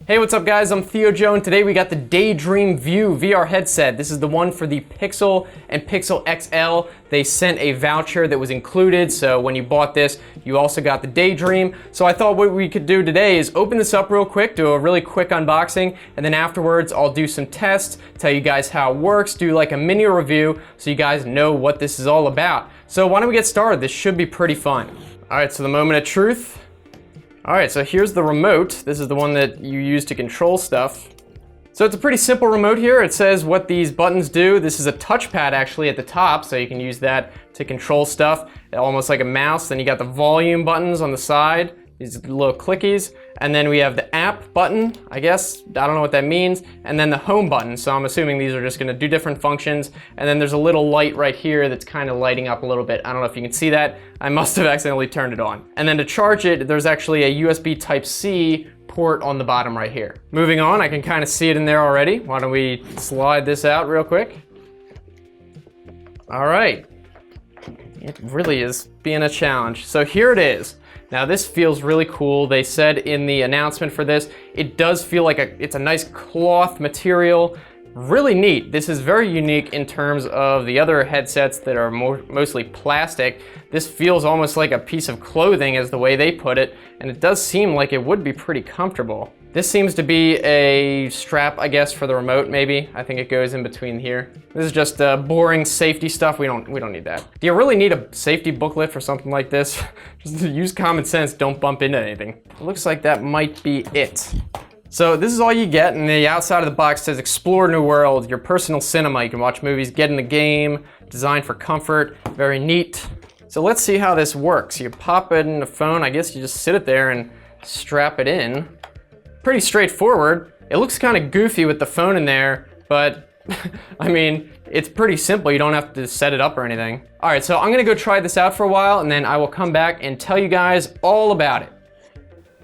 Hey, what's up guys? I'm ThioJoe, and today we got the Daydream View VR headset. This is the one for the Pixel and Pixel XL. They sent a voucher that was included, so when you bought this, you also got the Daydream. So I thought what we could do today is open this up real quick, do a really quick unboxing, and then afterwards I'll do some tests, tell you guys how it works, do like a mini review so you guys know what this is all about. So why don't we get started? This should be pretty fun. All right, so the moment of truth. All right, so here's the remote. This is the one that you use to control stuff. So it's a pretty simple remote here. It says what these buttons do. This is a touchpad actually at the top, so you can use that to control stuff, almost like a mouse. Then you got the volume buttons on the side, these little clickies. And then we have the app button, I guess. I don't know what that means. And then the home button. So I'm assuming these are just gonna do different functions. And then there's a little light right here that's kind of lighting up a little bit. I don't know if you can see that. I must have accidentally turned it on. And then to charge it, there's actually a USB Type-C port on the bottom right here. Moving on, I can kind of see it in there already. Why don't we slide this out real quick? All right. It really is being a challenge. So here it is. Now this feels really cool. They said in the announcement for this, it does feel like it's a nice cloth material. Really neat. This is very unique in terms of the other headsets that are mostly plastic. This feels almost like a piece of clothing is the way they put it, and it does seem like it would be pretty comfortable. This seems to be a strap, I guess, for the remote maybe. I think it goes in between here. This is just boring safety stuff. We don't need that. Do you really need a safety booklet for something like this? Just use common sense, don't bump into anything. It looks like that might be it. So this is all you get, and the outside of the box says explore new world, your personal cinema. You can watch movies, get in the game, designed for comfort, very neat. So let's see how this works. You pop it in the phone, I guess you just sit it there and strap it in. Pretty straightforward. It looks kind of goofy with the phone in there, but I mean, it's pretty simple. You don't have to set it up or anything. All right, so I'm gonna go try this out for a while, and then I will come back and tell you guys all about it.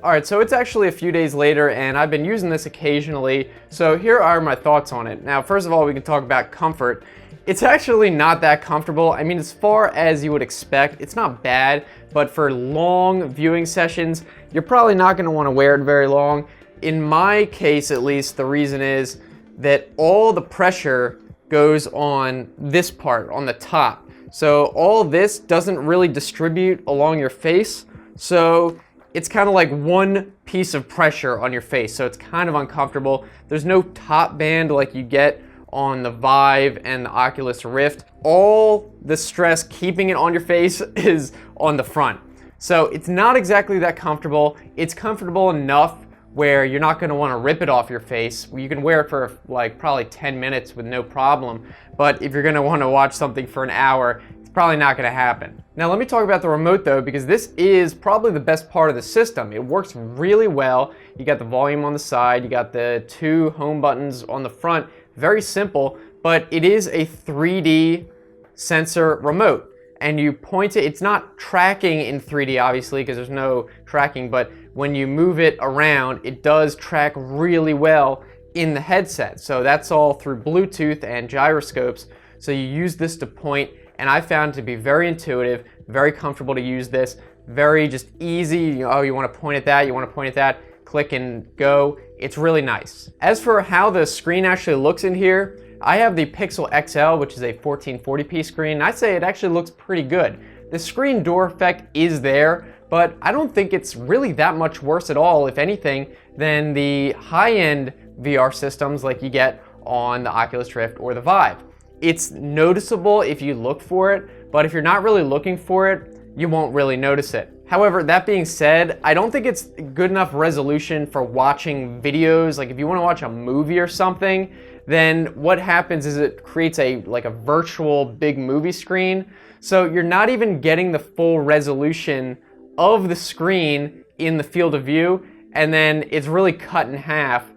All right, so it's actually a few days later, and I've been using this occasionally. So here are my thoughts on it. Now, first of all, we can talk about comfort. It's actually not that comfortable. I mean, as far as you would expect, it's not bad, but for long viewing sessions, you're probably not gonna wanna wear it very long. In my case, at least, the reason is that all the pressure goes on this part, on the top. So all this doesn't really distribute along your face. So it's kind of like one piece of pressure on your face, so it's kind of uncomfortable. There's no top band like you get on the Vive and the Oculus Rift. All the stress keeping it on your face is on the front. So it's not exactly that comfortable. It's comfortable enough where you're not gonna wanna rip it off your face. You can wear it for like probably 10 minutes with no problem, but if you're gonna wanna watch something for an hour, probably not gonna happen. Now let me talk about the remote though, because this is probably the best part of the system. It works really well. You got the volume on the side, you got the two home buttons on the front. Very simple, but it is a 3D sensor remote. And you point it, it's not tracking in 3D obviously, because there's no tracking, but when you move it around, it does track really well in the headset. So that's all through Bluetooth and gyroscopes. So you use this to point, and I found it to be very intuitive, very comfortable to use this, very just easy. Oh, you want to point at that, you want to point at that, click and go. It's really nice. As for how the screen actually looks in here, I have the Pixel XL, which is a 1440p screen, and I'd say it actually looks pretty good. The screen door effect is there, but I don't think it's really that much worse at all, if anything, than the high-end VR systems like you get on the Oculus Rift or the Vive. It's noticeable if you look for it, but if you're not really looking for it, you won't really notice it. However, that being said, I don't think it's good enough resolution for watching videos. Like if you wanna watch a movie or something, then what happens is it creates like a virtual big movie screen. So you're not even getting the full resolution of the screen in the field of view, and then it's really cut in half.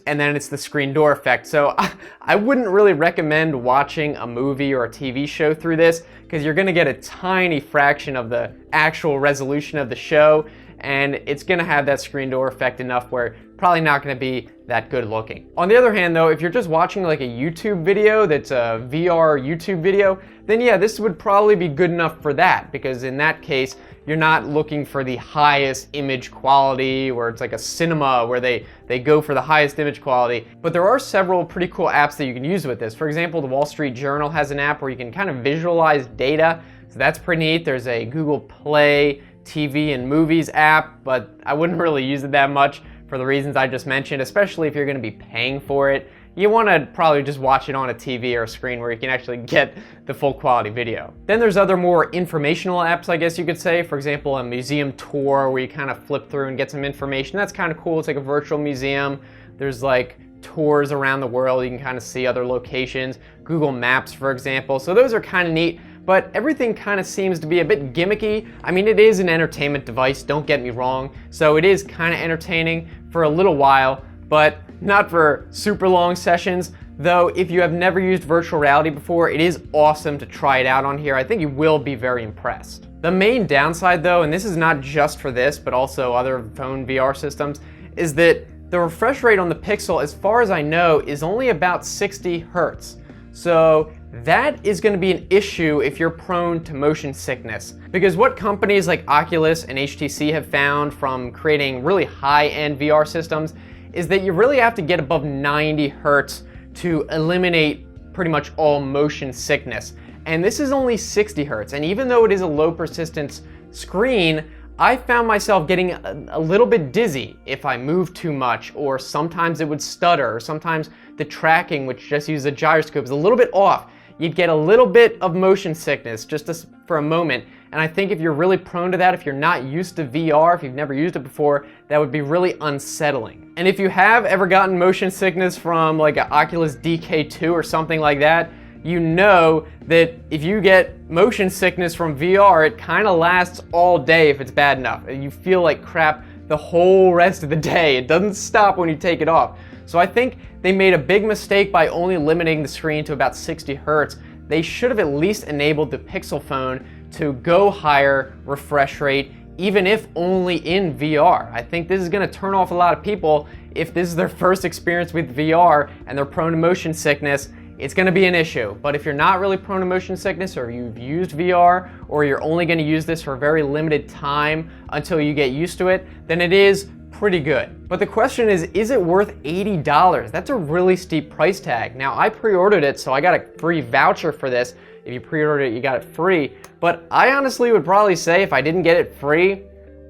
And then it's the screen door effect. So I wouldn't really recommend watching a movie or a TV show through this, because you're gonna get a tiny fraction of the actual resolution of the show, and it's gonna have that screen door effect enough where probably not going to be that good looking. On the other hand though, if you're just watching like a YouTube video that's a VR YouTube video, then yeah, this would probably be good enough for that, because in that case, you're not looking for the highest image quality, where it's like a cinema where they go for the highest image quality. But there are several pretty cool apps that you can use with this. For example, the Wall Street Journal has an app where you can kind of visualize data. So that's pretty neat. There's a Google Play TV and Movies app, but I wouldn't really use it that much for the reasons I just mentioned, especially if you're going to be paying for it. You want to probably just watch it on a TV or a screen where you can actually get the full quality video. Then there's other more informational apps, I guess you could say. For example, a museum tour where you kind of flip through and get some information. That's kind of cool. It's like a virtual museum. There's like tours around the world. You can kind of see other locations. Google Maps, for example. So those are kind of neat. But everything kind of seems to be a bit gimmicky. I mean, it is an entertainment device, don't get me wrong. So it is kind of entertaining for a little while, but not for super long sessions. Though if you have never used virtual reality before, it is awesome to try it out on here. I think you will be very impressed. The main downside though, and this is not just for this, but also other phone VR systems, is that the refresh rate on the Pixel, as far as I know, is only about 60 Hertz. So that is going to be an issue if you're prone to motion sickness. Because what companies like Oculus and HTC have found from creating really high-end VR systems is that you really have to get above 90 Hertz to eliminate pretty much all motion sickness. And this is only 60 Hertz. And even though it is a low persistence screen, I found myself getting a little bit dizzy if I moved too much, or sometimes it would stutter, or sometimes the tracking, which just uses a gyroscope, is a little bit off. You'd get a little bit of motion sickness just for a moment. And I think if you're really prone to that, if you're not used to VR, if you've never used it before, that would be really unsettling. And if you have ever gotten motion sickness from like an Oculus DK2 or something like that, you know that if you get motion sickness from VR, it kind of lasts all day if it's bad enough. You feel like crap the whole rest of the day. It doesn't stop when you take it off. So I think they made a big mistake by only limiting the screen to about 60 Hertz. They should have at least enabled the Pixel phone to go higher refresh rate, even if only in VR. I think this is going to turn off a lot of people if this is their first experience with VR and they're prone to motion sickness. It's going to be an issue. But if you're not really prone to motion sickness, or you've used VR, or you're only going to use this for a very limited time until you get used to it, then it is pretty good. But the question is it worth $80? That's a really steep price tag. Now, I pre-ordered it, so I got a free voucher for this. If you pre-ordered it, you got it free. But I honestly would probably say if I didn't get it free,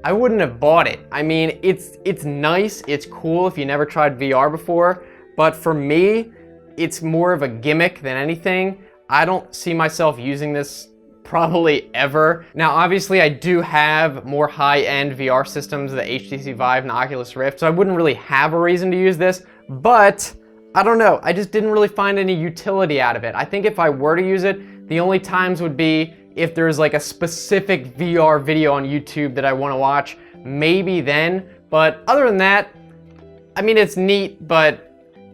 I wouldn't have bought it. I mean, it's nice, it's cool if you never tried VR before, but for me, it's more of a gimmick than anything. I don't see myself using this probably ever. Now, obviously, I do have more high-end VR systems, the HTC Vive and the Oculus Rift, so I wouldn't really have a reason to use this, but I don't know. I just didn't really find any utility out of it. I think if I were to use it, the only times would be if there's like a specific VR video on YouTube that I want to watch, maybe then. But other than that, I mean, it's neat, but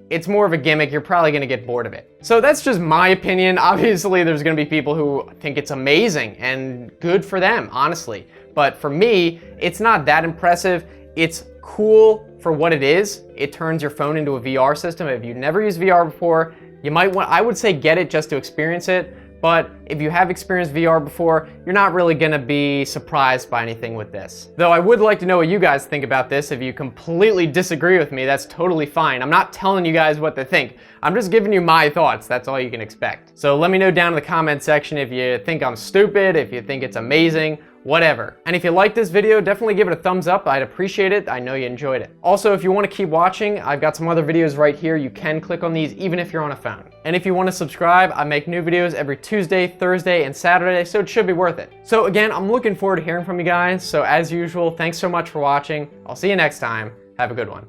it's more of a gimmick. You're probably going to get bored of it. So that's just my opinion. Obviously, there's going to be people who think it's amazing, and good for them, honestly. But for me, it's not that impressive. It's cool for what it is. It turns your phone into a VR system. If you've never used VR before, you might want, I would say get it just to experience it. But if you have experienced VR before, you're not really gonna be surprised by anything with this. Though I would like to know what you guys think about this. If you completely disagree with me, that's totally fine. I'm not telling you guys what to think. I'm just giving you my thoughts. That's all you can expect. So let me know down in the comment section if you think I'm stupid, if you think it's amazing, whatever. And if you like this video, definitely give it a thumbs up. I'd appreciate it. I know you enjoyed it. Also, if you want to keep watching, I've got some other videos right here. You can click on these even if you're on a phone. And if you want to subscribe, I make new videos every Tuesday, Thursday, and Saturday, so it should be worth it. So again, I'm looking forward to hearing from you guys. So as usual, thanks so much for watching. I'll see you next time. Have a good one.